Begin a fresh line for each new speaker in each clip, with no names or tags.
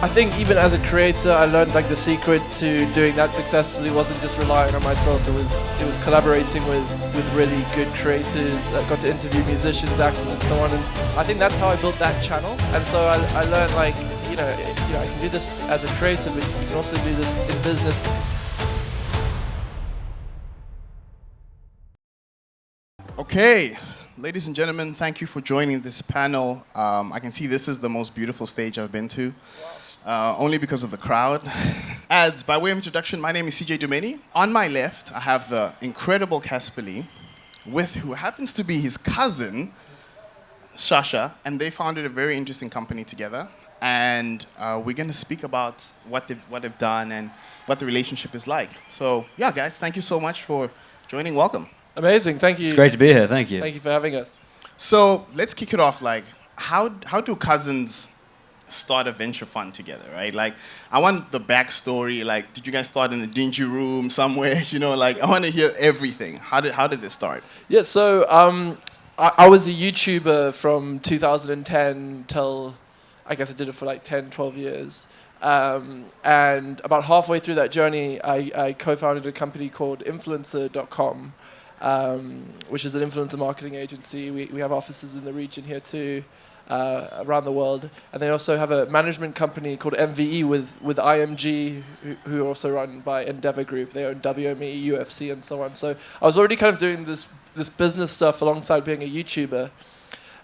I think even as a creator, I learned like the secret to doing that successfully wasn't just relying on myself. It was collaborating with really good creators. I got to interview musicians, actors, and so on. And I think that's how I built that channel. And so I learned like I can do this as a creator, but you can also do this in business.
Okay, ladies and gentlemen, thank you for joining this panel. I can see this is the most beautiful stage I've been to. Only because of the crowd. As by way of introduction, my name is CJ Dumeni. On my left, I have the incredible Caspar Lee, who happens to be his cousin, Sasha, and they founded a very interesting company together. And we're going to speak about what they've done and what the relationship is like. So, yeah, guys, thank you so much for joining. Welcome.
Amazing, thank you.
It's great to be here. Thank you.
Thank you for having us.
So let's kick it off. Like, how do cousins start a venture fund together, right? Like, I want the backstory. Like, did you guys start in a dingy room somewhere? I want to hear everything. How did this start?
Yeah, so I was a YouTuber from 2010 till, I guess I did it for like 10, 12 years. And about halfway through that journey, I co-founded a company called influencer.com, which is an influencer marketing agency. We have offices in the region here too. Around the world, and they also have a management company called MVE with IMG, who are also run by Endeavor Group. They own WME, UFC, and so on. So I was already kind of doing this business stuff alongside being a YouTuber.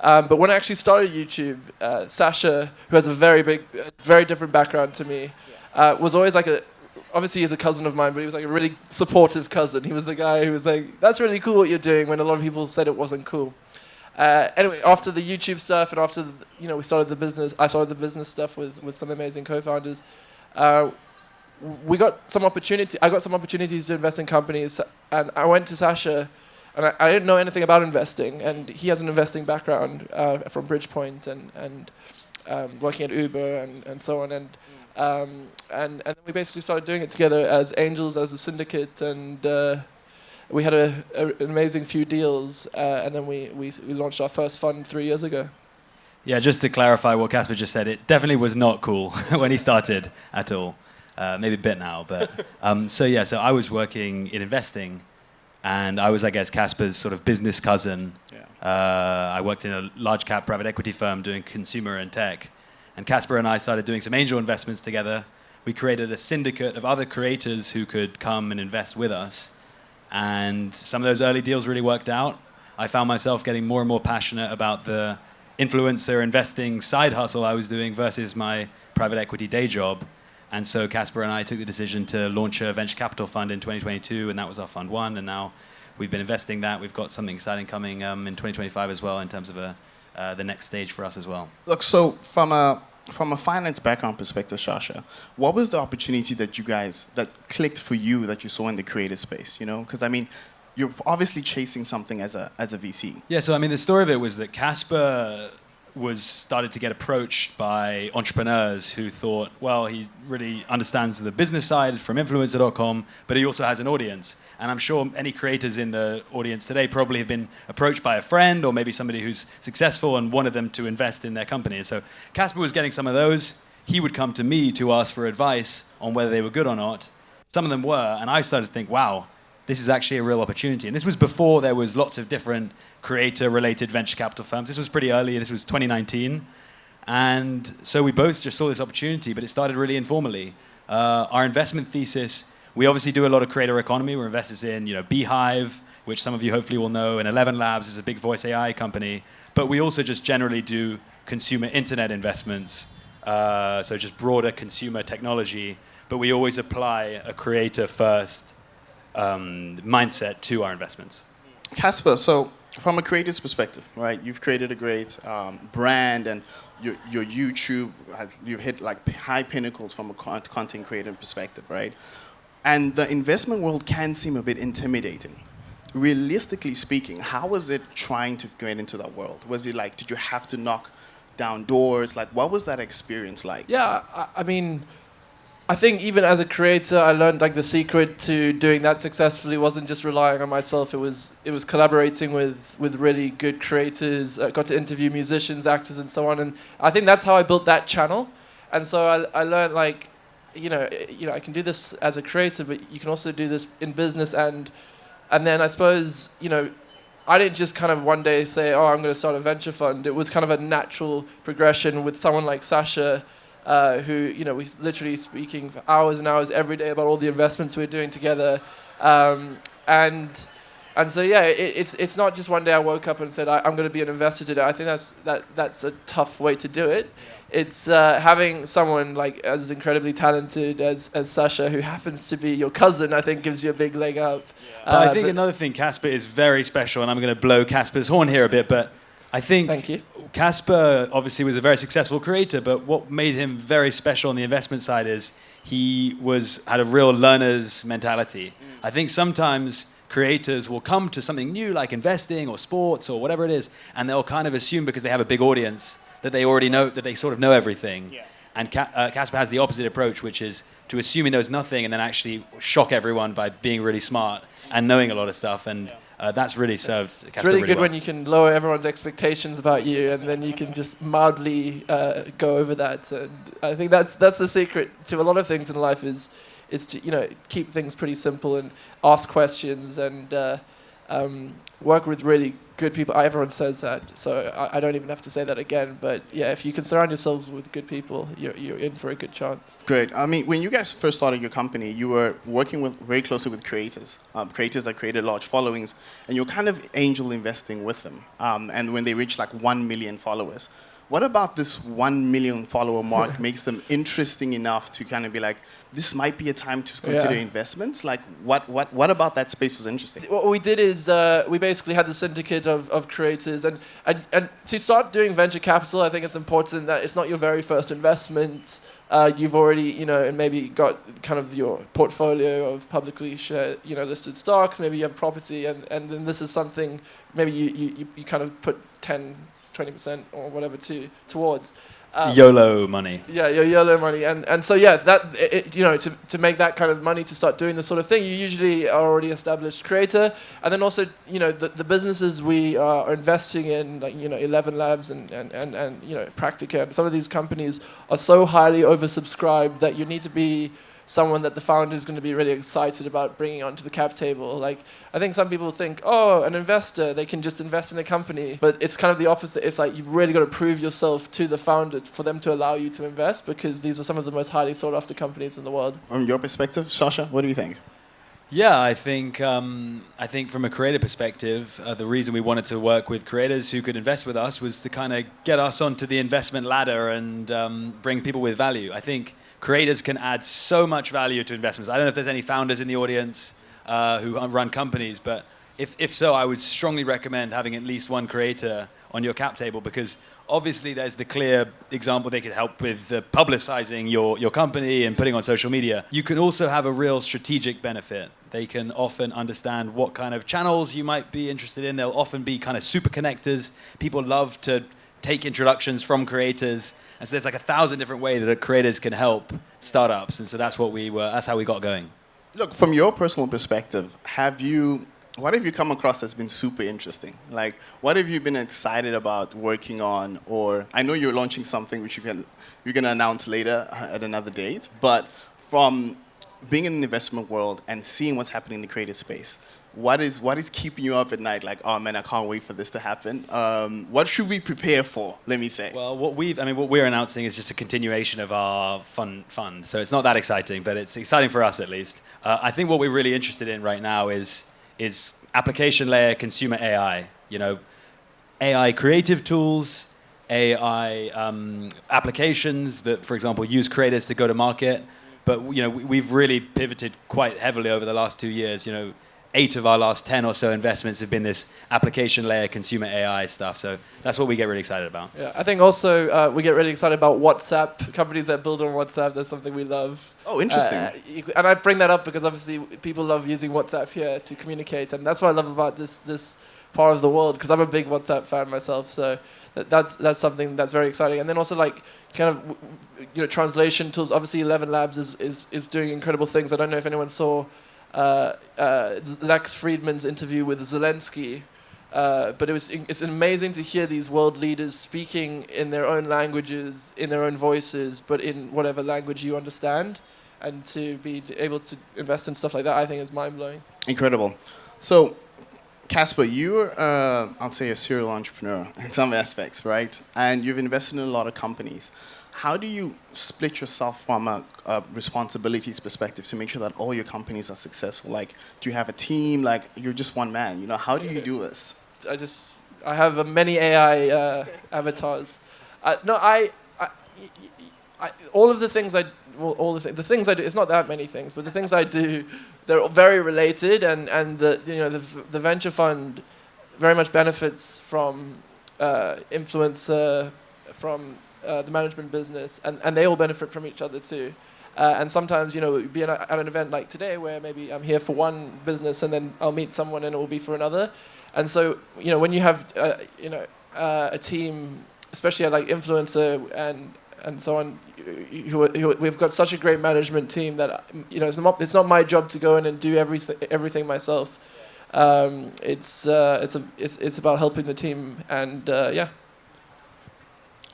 But when I actually started YouTube, Sasha, who has a very different background to me, was always like obviously he's a cousin of mine, but he was like a really supportive cousin. He was the guy who was like, "That's really cool what you're doing," when a lot of people said it wasn't cool. Anyway, after the YouTube stuff and after we started the business, I started the business stuff with some amazing co-founders. I got some opportunities to invest in companies, and I went to Sasha, and I didn't know anything about investing, and he has an investing background from Bridgepoint and working at Uber and so on, and then we basically started doing it together as angels, as a syndicate, and. We had an amazing few deals, and then we launched our first fund 3 years ago.
Yeah, just to clarify what Caspar just said, it definitely was not cool when he started at all. Maybe a bit now, but so I was working in investing, and I was, I guess, Caspar's sort of business cousin. Yeah. I worked in a large cap private equity firm doing consumer and tech, and Caspar and I started doing some angel investments together. We created a syndicate of other creators who could come and invest with us. And some of those early deals really worked out. I found myself getting more and more passionate about the influencer investing side hustle I was doing versus my private equity day job. And so Caspar and I took the decision to launch a venture capital fund in 2022, and that was our fund one. And now we've been investing that. We've got something exciting coming in 2025 as well in terms of the next stage for us as well.
Look, so from a finance background perspective, Sasha, what was the opportunity that clicked for you that you saw in the creative space? Because I mean, you're obviously chasing something as a VC.
Yeah, so I mean, the story of it was that Caspar started to get approached by entrepreneurs who thought, well, he really understands the business side from influencer.com, but he also has an audience. And I'm sure any creators in the audience today probably have been approached by a friend or maybe somebody who's successful and wanted them to invest in their company. And so Caspar was getting some of those. He would come to me to ask for advice on whether they were good or not. Some of them were, and I started to think, wow, this is actually a real opportunity. And this was before there was lots of different creator-related venture capital firms. This was pretty early. This was 2019. And so we both just saw this opportunity, but it started really informally. Our investment thesis, we obviously do a lot of creator economy. We're investors in, Beehive, which some of you hopefully will know, and 11 Labs is a big voice AI company. But we also just generally do consumer internet investments, so just broader consumer technology. But we always apply a creator-first mindset to our investments.
Caspar, so from a creator's perspective, right? You've created a great brand, and your YouTube, you've hit like high pinnacles from a content creator perspective, right? And the investment world can seem a bit intimidating. Realistically speaking, how was it trying to get into that world? Was it like, did you have to knock down doors? Like, what was that experience like?
Yeah, I mean, I think even as a creator, I learned like the secret to doing that successfully wasn't just relying on myself. It was collaborating with really good creators. I got to interview musicians, actors, and so on. And I think that's how I built that channel. And so I learned like, I can do this as a creator, but you can also do this in business. And then I suppose, I didn't just kind of one day say, oh, I'm going to start a venture fund. It was kind of a natural progression with someone like Sasha, who, we literally speaking for hours and hours every day about all the investments we're doing together. And so, yeah, it's not just one day I woke up and said, I'm going to be an investor today. I think that's a tough way to do it. It's having someone like as incredibly talented as Sasha, who happens to be your cousin, I think gives you a big leg up.
But I think another thing, Caspar is very special, and I'm going to blow Caspar's horn here a bit, but I think
Thank you.
Caspar obviously was a very successful creator, but what made him very special on the investment side is he had a real learner's mentality. I think sometimes creators will come to something new like investing or sports or whatever it is, and they'll kind of assume because they have a big audience that they already know, that they sort of know everything. Yeah. And Caspar has the opposite approach, which is to assume he knows nothing and then actually shock everyone by being really smart and knowing a lot of stuff. And that's really served Caspar
It's really good
well.
when you can lower everyone's expectations about you, and then you can just mildly go over that. And I think that's the secret to a lot of things in life is to keep things pretty simple and ask questions and work with really good people. Everyone says that, so I don't even have to say that again. But yeah, if you can surround yourselves with good people, you're in for a good chance.
Great. I mean, when you guys first started your company, you were working very closely with creators that created large followings, and you're kind of angel investing with them. And when they reach like 1 million followers, what about this 1 million follower mark makes them interesting enough to kind of be like, this might be a time to consider investments? Like, what about that space was interesting?
What we did is we basically had the syndicate of creators, and to start doing venture capital, I think it's important that it's not your very first investment. You've already, and maybe got kind of your portfolio of publicly shared, listed stocks. Maybe you have property, and then this is something maybe you kind of put 10-20% or whatever towards.
YOLO money.
Yeah, your YOLO money, and so to make that kind of money to start doing this sort of thing, you usually are already established creator, and then also the businesses we are investing in, like 11 Labs and Practica, and some of these companies are so highly oversubscribed that you need to be someone that the founder is going to be really excited about bringing onto the cap table. Like, I think some people think, oh, an investor, they can just invest in a company. But it's kind of the opposite. It's like you've really got to prove yourself to the founder for them to allow you to invest, because these are some of the most highly sought after companies in the world.
From your perspective, Sasha, what do you think?
Yeah, I think from a creator perspective, the reason we wanted to work with creators who could invest with us was to kind of get us onto the investment ladder and bring people with value. I think creators can add so much value to investments. I don't know if there's any founders in the audience who run companies, but if so, I would strongly recommend having at least one creator on your cap table, because obviously there's the clear example they could help with publicizing your company and putting on social media. You can also have a real strategic benefit. They can often understand what kind of channels you might be interested in. They'll often be kind of super connectors. People love to take introductions from creators. And so there's like 1,000 different ways that creators can help startups. And so that's how we got going.
Look, from your personal perspective, what have you come across that's been super interesting? Like, what have you been excited about working on? Or I know you're launching something which you're going to announce later at another date. But from being in the investment world and seeing what's happening in the creative space, what is keeping you up at night? Like, oh man, I can't wait for this to happen. What should we prepare for? Let me say.
Well, what we're announcing is just a continuation of our fun. So it's not that exciting, but it's exciting for us at least. I think what we're really interested in right now is application layer consumer AI. AI creative tools, AI applications that, for example, use creators to go to market. But we've really pivoted quite heavily over the last 2 years. 8 of our last 10 or so investments have been this application layer consumer AI stuff. So that's what we get really excited about.
Yeah, I think also we get really excited about WhatsApp, companies that build on WhatsApp. That's something we love.
Oh, interesting.
And I bring that up because obviously people love using WhatsApp here to communicate. And that's what I love about this part of the world, because I'm a big WhatsApp fan myself. So that's something that's very exciting. And then also like kind of translation tools. Obviously 11 Labs is doing incredible things. I don't know if anyone saw Lex Friedman's interview with Zelensky, But it's amazing to hear these world leaders speaking in their own languages, in their own voices, but in whatever language you understand. And to be able to invest in stuff like that, I think is mind-blowing.
Incredible. So, Caspar, you're, I'll say, a serial entrepreneur in some aspects, right? And you've invested in a lot of companies. How do you split yourself from a responsibilities perspective to make sure that all your companies are successful? Like, do you have a team? Like, you're just one man. How do you do this?
I have many AI avatars. All of the things the things I do, it's not that many things, but the things I do, they're very related, and the venture fund very much benefits from influencer, from the management business, and they all benefit from each other too. And sometimes, be at an event like today where maybe I'm here for one business and then I'll meet someone and it will be for another. And so, when you have, a team, especially like influencer and so on, we've got such a great management team that it's not my job to go in and do everything myself. It's about helping the team, and yeah.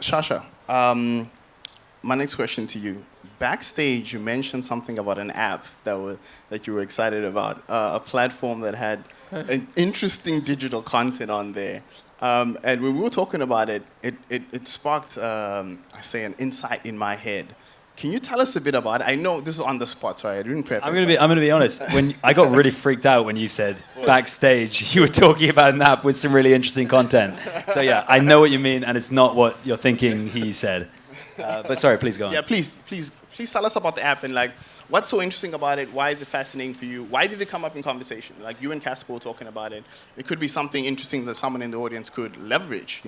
Sasha, my next question to you. Backstage, you mentioned something about an app that you were excited about, a platform that had an interesting digital content on there. And when we were talking about it, it sparked, an insight in my head. Can you tell us a bit about it? I know this is on the spot, sorry, I didn't prep.
I'm gonna be honest. When I got really freaked out when you said backstage, you were talking about an app with some really interesting content. So yeah, I know what you mean, and it's not what you're thinking he said. But sorry, please go on.
Yeah, please tell us about the app and like what's so interesting about it. Why is it fascinating for you? Why did it come up in conversation? Like you and Caspar were talking about it. It could be something interesting that someone in the audience could leverage.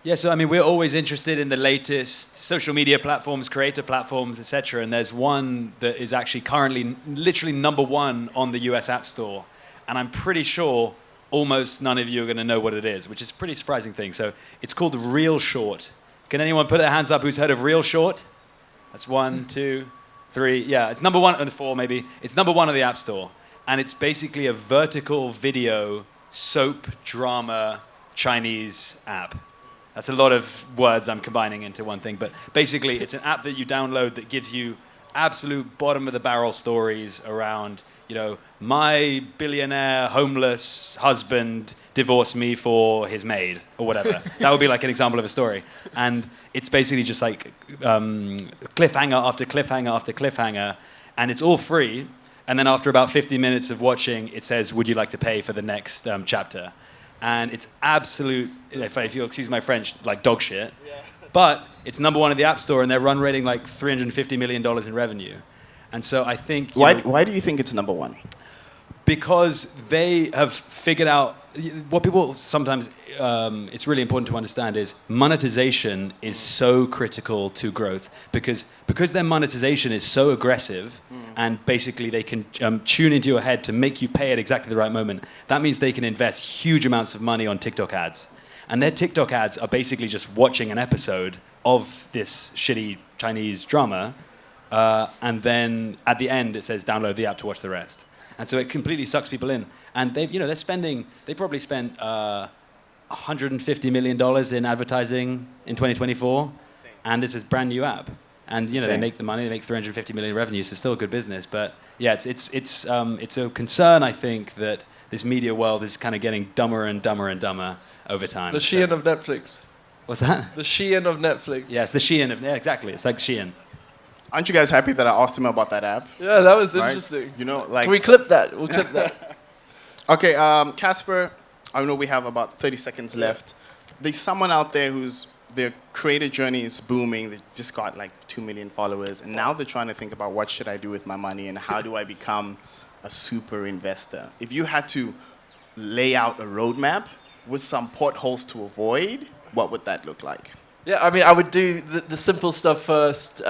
Yeah, so we're always interested in the latest social media platforms, creator platforms, etc. And there's one that is actually currently literally number one on the US App Store. And I'm pretty sure almost none of you are going to know what it is, which is a pretty surprising thing. So it's called Real Short. Can anyone put their hands up who's heard of Real Short? That's 1, 2, 3. Yeah, it's number 1 and 4 maybe. It's number 1 on the App Store. And it's basically a vertical video soap drama Chinese app. That's a lot of words I'm combining into one thing. But basically, it's an app that you download that gives you absolute bottom of the barrel stories around, my billionaire homeless husband divorced me for his maid or whatever. That would be like an example of a story. And it's basically just like cliffhanger after cliffhanger after cliffhanger. And it's all free. And then after about 50 minutes of watching, it says, would you like to pay for the next chapter? And it's absolute, if you'll excuse my French, like dog shit. Yeah. But it's number 1 in the App Store, and they're run rating like $350 million in revenue. And so I think...
Why do you think it's number 1?
Because they have figured out... What people sometimes... it's really important to understand is monetization is so critical to growth because their monetization is so aggressive and basically they can tune into your head to make you pay at exactly the right moment. That means they can invest huge amounts of money on TikTok ads. And their TikTok ads are basically just watching an episode of this shitty Chinese drama, and then at the end it says download the app to watch the rest. And so it completely sucks people in. And they probably spent $150 million in advertising in 2024, and this is a brand new app. And they make the money, they make $350 million revenue, so still a good business. But yeah, it's a concern, I think, that this media world is kind of getting dumber and dumber and dumber over time.
The Shein of Netflix.
What's that?
The Shein of Netflix.
Yes, the Shein of... Yeah, exactly. It's like Shein.
Aren't you guys happy that I asked him about that app?
Yeah, that was interesting.
Like...
Can we clip that? We'll clip that.
Okay, Caspar, I know we have about 30 seconds left. There's someone out there whose their creator journey is booming. They just got like 2 million followers. And now they're trying to think about what should I do with my money and how do I become a super investor. If you had to lay out a roadmap with some potholes to avoid, what would that look like?
Yeah, I would do the simple stuff first.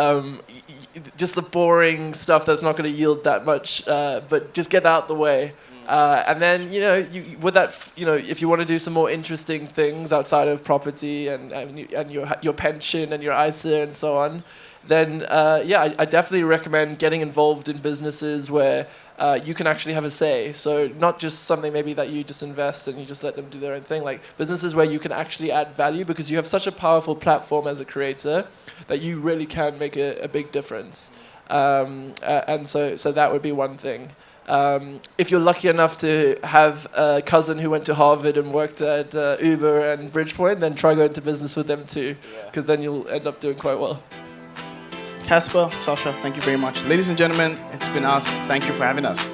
Just the boring stuff that's not going to yield that much, but just get out the way. And then, if you want to do some more interesting things outside of property and your pension and your ISA and so on, then I definitely recommend getting involved in businesses where you can actually have a say. So not just something maybe that you just invest and you just let them do their own thing. Like businesses where you can actually add value because you have such a powerful platform as a creator that you really can make a big difference. And so that would be one thing. If you're lucky enough to have a cousin who went to Harvard and worked at Uber and Bridgepoint, then try going to business with them too, because then you'll end up doing quite well.
Caspar, Sasha, thank you very much. Ladies and gentlemen, it's been us. Thank you for having us.